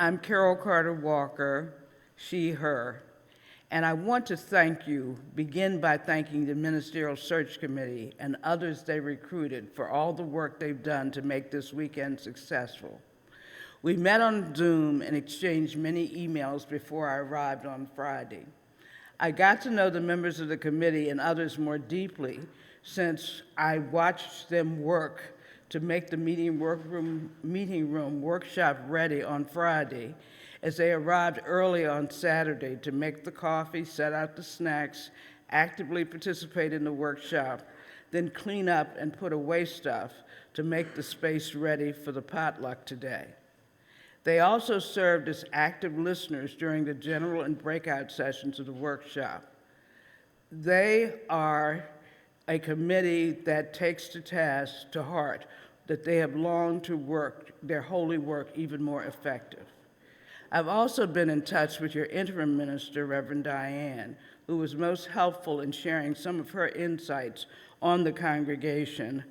I'm Carol Carter Walker, she, her, and I want to begin by thanking the Ministerial Search Committee and others they recruited for all the work they've done to make this weekend successful. We met on Zoom and exchanged many emails before I arrived on Friday. I got to know the members of the committee and others more deeply since I watched them work to make the meeting room workshop ready on Friday as they arrived early on Saturday to make the coffee, set out the snacks, actively participate in the workshop, then clean up and put away stuff to make the space ready for the potluck today. They also served as active listeners during the general and breakout sessions of the workshop. They are a committee that takes to heart that they have longed to work their holy work even more effective. I've also been in touch with your interim minister, Reverend Diane, who was most helpful in sharing some of her insights on the congregation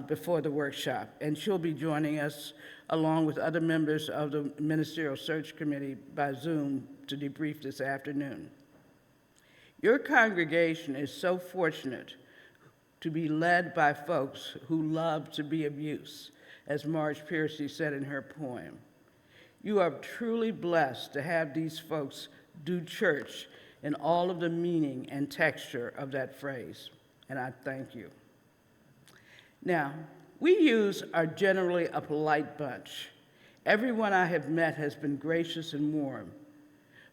before the workshop, and she'll be joining us along with other members of the Ministerial Search Committee by Zoom to debrief this afternoon. Your congregation is so fortunate to be led by folks who love to be of use, as Marge Piercy said in her poem. You are truly blessed to have these folks do church in all of the meaning and texture of that phrase, and I thank you. Now, we are generally a polite bunch. Everyone I have met has been gracious and warm,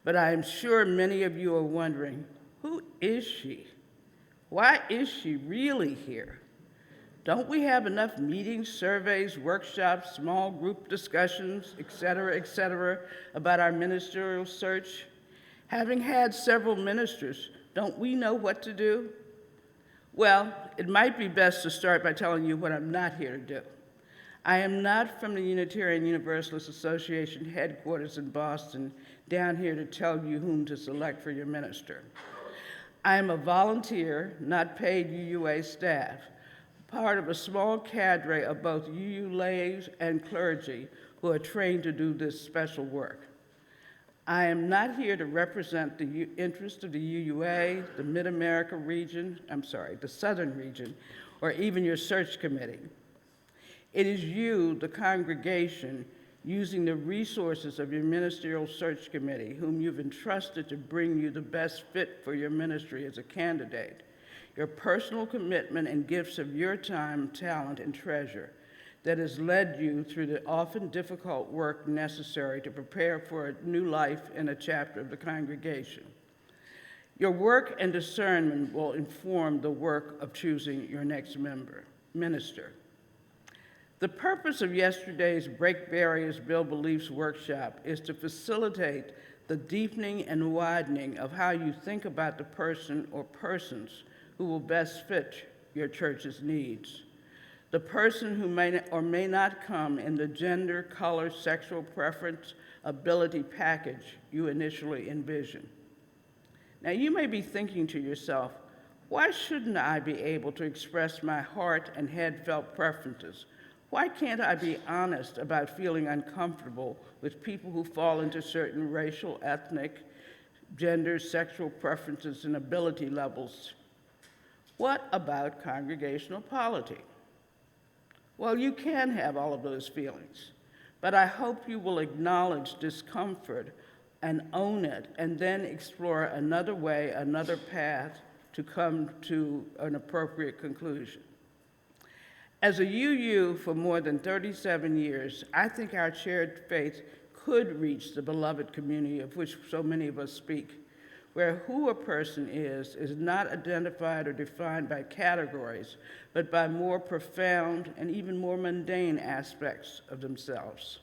but I am sure many of you are wondering, who is she? Why is she really here? Don't we have enough meetings, surveys, workshops, small group discussions, et cetera, about our ministerial search? Having had several ministers, don't we know what to do? Well, it might be best to start by telling you what I'm not here to do. I am not from the Unitarian Universalist Association headquarters in Boston, down here to tell you whom to select for your minister. I am a volunteer, not paid UUA staff, part of a small cadre of both UU lays and clergy who are trained to do this special work. I am not here to represent the interest of the UUA, the Mid-America region, the Southern region, or even your search committee. It is you, the congregation, using the resources of your ministerial search committee, whom you've entrusted to bring you the best fit for your ministry as a candidate, your personal commitment and gifts of your time, talent, and treasure that has led you through the often difficult work necessary to prepare for a new life in a chapter of the congregation. Your work and discernment will inform the work of choosing your next minister. The purpose of yesterday's Break Barriers, Build Beliefs workshop is to facilitate the deepening and widening of how you think about the person or persons who will best fit your church's needs. The person who may or may not come in the gender, color, sexual preference, ability package you initially envision. Now, you may be thinking to yourself, why shouldn't I be able to express my heart and head-felt preferences? Why can't I be honest about feeling uncomfortable with people who fall into certain racial, ethnic, gender, sexual preferences, and ability levels? What about congregational polity? Well, you can have all of those feelings, but I hope you will acknowledge discomfort and own it, and then explore another way, another path to come to an appropriate conclusion. As a UU for more than 37 years, I think our shared faith could reach the beloved community of which so many of us speak, where who a person is not identified or defined by categories, but by more profound and even more mundane aspects of themselves.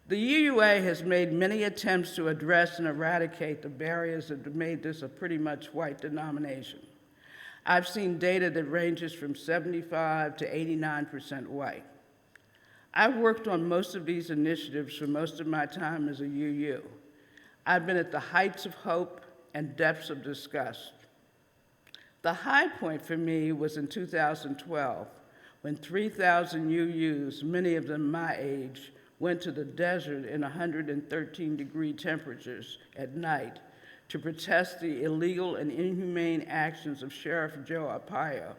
The UUA has made many attempts to address and eradicate the barriers that have made this a pretty much white denomination. I've seen data that ranges from 75 to 89% white. I've worked on most of these initiatives for most of my time as a UU. I've been at the heights of hope and depths of disgust. The high point for me was in 2012, when 3,000 UUs, many of them my age, went to the desert in 113-degree temperatures at night to protest the illegal and inhumane actions of Sheriff Joe Arpaio.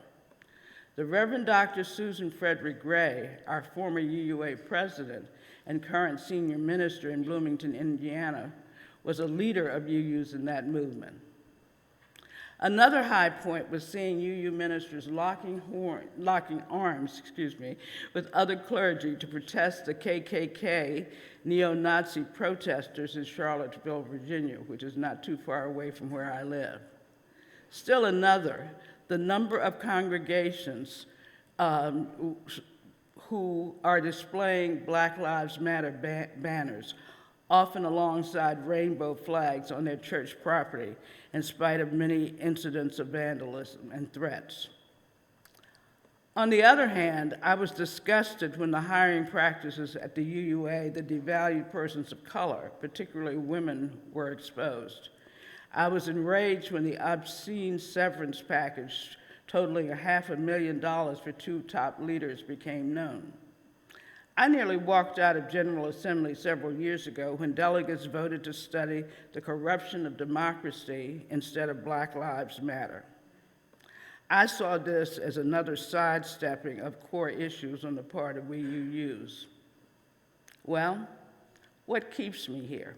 The Reverend Dr. Susan Frederick Gray, our former UUA president and current senior minister in Bloomington, Indiana, was a leader of UUs in that movement. Another high point was seeing UU ministers locking arms with other clergy to protest the KKK neo-Nazi protesters in Charlottesville, Virginia, which is not too far away from where I live. Still another, the number of congregations who are displaying Black Lives Matter banners, often alongside rainbow flags on their church property, in spite of many incidents of vandalism and threats. On the other hand, I was disgusted when the hiring practices at the UUA that devalued persons of color, particularly women, were exposed. I was enraged when the obscene severance package totaling $500,000 for 2 top leaders became known. I nearly walked out of General Assembly several years ago when delegates voted to study the corruption of democracy instead of Black Lives Matter. I saw this as another sidestepping of core issues on the part of UUs. Well, what keeps me here?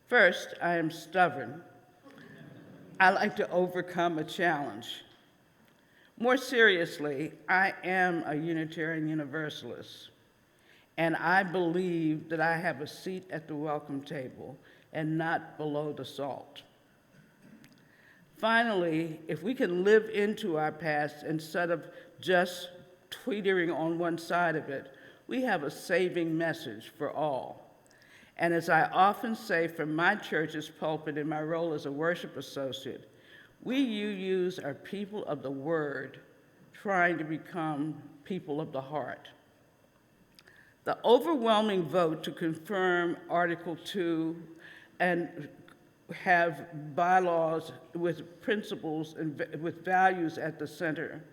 First, I am stubborn. I like to overcome a challenge. More seriously, I am a Unitarian Universalist, and I believe that I have a seat at the welcome table and not below the salt. Finally, if we can live into our past instead of just teetering on one side of it, we have a saving message for all. And as I often say from my church's pulpit in my role as a worship associate, we UUs are people of the word trying to become people of the heart. The overwhelming vote to confirm Article 2 and have bylaws with principles and with values at the center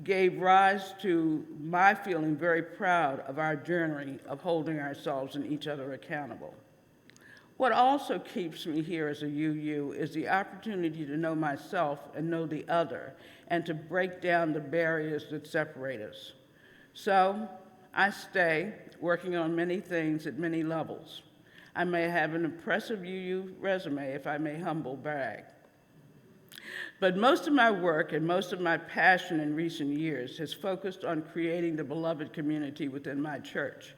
gave rise to my feeling very proud of our journey of holding ourselves and each other accountable. What also keeps me here as a UU is the opportunity to know myself and know the other, and to break down the barriers that separate us. So I stay working on many things at many levels. I may have an impressive UU resume, if I may humble brag. But most of my work and most of my passion in recent years has focused on creating the beloved community within my church.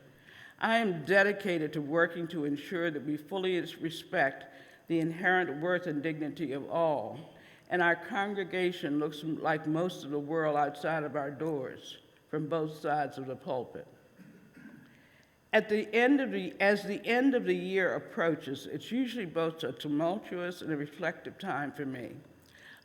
I am dedicated to working to ensure that we fully respect the inherent worth and dignity of all, and our congregation looks like most of the world outside of our doors, from both sides of the pulpit. As the end of the year approaches, it's usually both a tumultuous and a reflective time for me.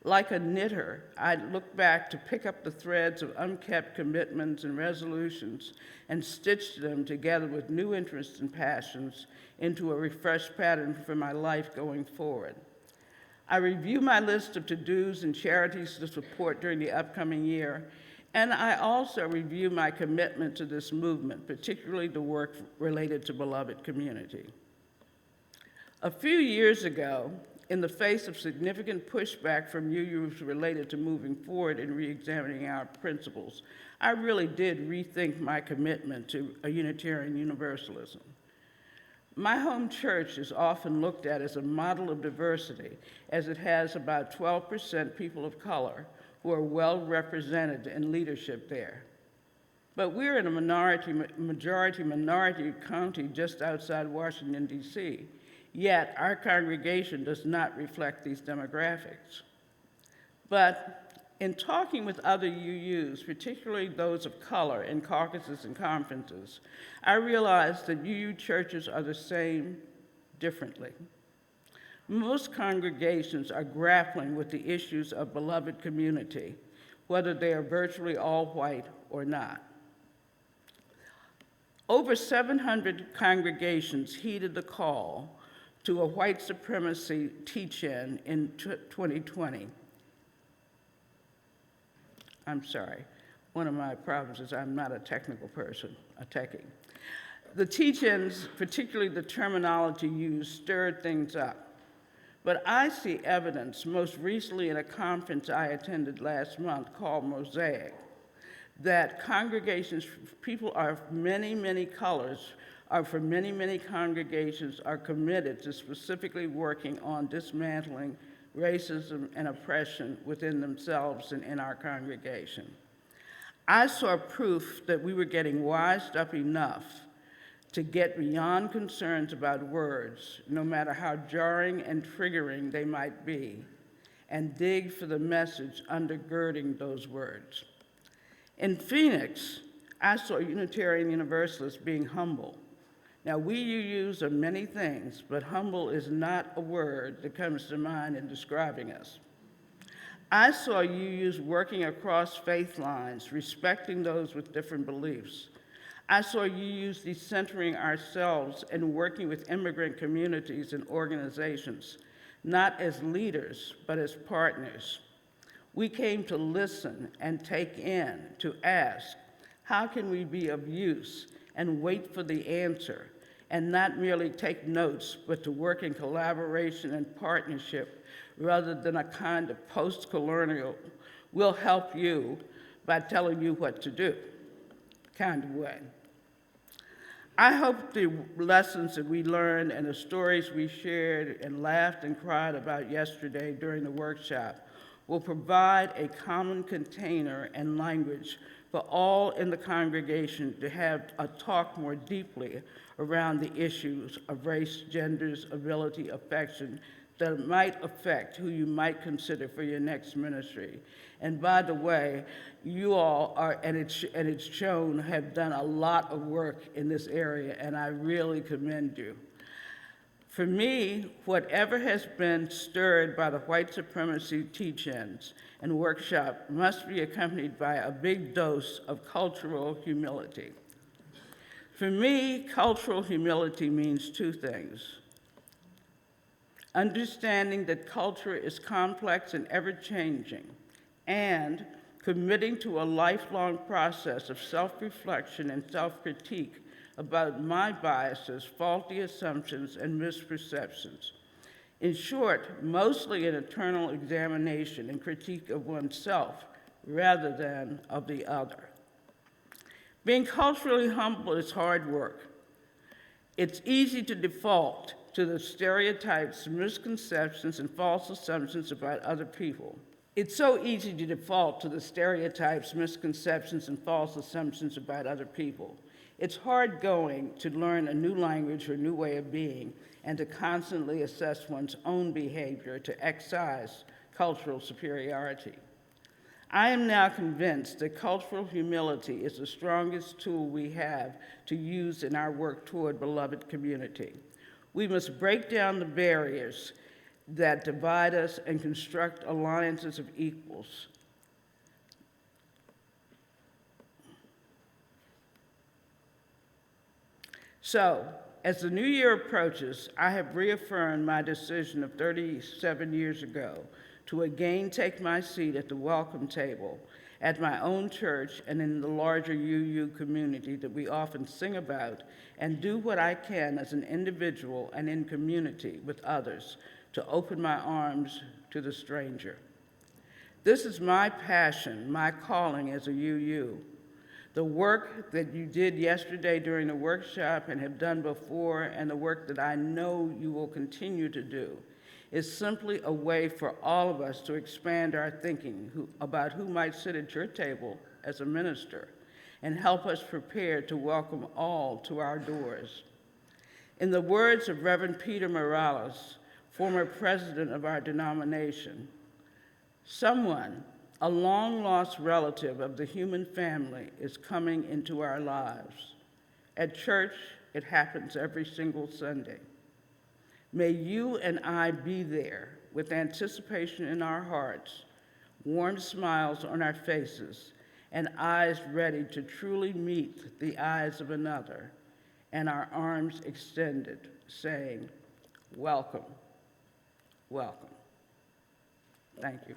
Like a knitter, I look back to pick up the threads of unkept commitments and resolutions and stitch them together with new interests and passions into a refreshed pattern for my life going forward. I review my list of to-dos and charities to support during the upcoming year, and I also review my commitment to this movement, particularly the work related to beloved community. A few years ago, in the face of significant pushback from UUs related to moving forward and re-examining our principles, I really did rethink my commitment to a Unitarian Universalism. My home church is often looked at as a model of diversity, as it has about 12% people of color who are well represented in leadership there. But we're in a majority-minority county just outside Washington, D.C., yet our congregation does not reflect these demographics. But in talking with other UUs, particularly those of color in caucuses and conferences, I realized that UU churches are the same differently. Most congregations are grappling with the issues of beloved community, whether they are virtually all white or not. Over 700 congregations heeded the call to a white supremacy teach-in in 2020. I'm sorry, one of my problems is I'm not a technical person, a techie. The teach-ins, particularly the terminology used, stirred things up. But I see evidence, most recently at a conference I attended last month called Mosaic, that congregations, people are of many, many colors, are from many, many congregations are committed to specifically working on dismantling racism and oppression within themselves and in our congregation. I saw proof that we were getting wised up enough to get beyond concerns about words, no matter how jarring and triggering they might be, and dig for the message undergirding those words. In Phoenix, I saw Unitarian Universalists being humble. Now, we UUs are many things, but humble is not a word that comes to mind in describing us. I saw UUs working across faith lines, respecting those with different beliefs. I saw UUs decentering ourselves and working with immigrant communities and organizations, not as leaders, but as partners. We came to listen and take in, to ask, how can we be of use, and wait for the answer, and not merely take notes, but to work in collaboration and partnership rather than a kind of post-colonial, we'll help you by telling you what to do kind of way. I hope the lessons that we learned and the stories we shared and laughed and cried about yesterday during the workshop will provide a common container and language for all in the congregation to have a talk more deeply around the issues of race, genders, ability, affection that might affect who you might consider for your next ministry. And by the way, you all are, and it's shown, have done a lot of work in this area, and I really commend you. For me, whatever has been stirred by the white supremacy teach-ins and workshop must be accompanied by a big dose of cultural humility. For me, cultural humility means two things: understanding that culture is complex and ever-changing, and committing to a lifelong process of self-reflection and self-critique about my biases, faulty assumptions, and misperceptions. In short, mostly an eternal examination and critique of oneself rather than of the other. Being culturally humble is hard work. It's easy to default to the stereotypes, misconceptions, and false assumptions about other people. It's so easy to default to the stereotypes, misconceptions, and false assumptions about other people. It's hard going to learn a new language or a new way of being and to constantly assess one's own behavior to excise cultural superiority. I am now convinced that cultural humility is the strongest tool we have to use in our work toward beloved community. We must break down the barriers that divide us and construct alliances of equals. So, as the new year approaches, I have reaffirmed my decision of 37 years ago to again take my seat at the welcome table at my own church and in the larger UU community that we often sing about, and do what I can as an individual and in community with others to open my arms to the stranger. This is my passion, my calling as a UU. The work that you did yesterday during the workshop and have done before, and the work that I know you will continue to do, is simply a way for all of us to expand our thinking about who might sit at your table as a minister and help us prepare to welcome all to our doors. In the words of Reverend Peter Morales, former president of our denomination, someone, a long-lost relative of the human family, is coming into our lives. At church, it happens every single Sunday. May you and I be there with anticipation in our hearts, warm smiles on our faces, and eyes ready to truly meet the eyes of another, and our arms extended, saying, welcome, welcome. Thank you.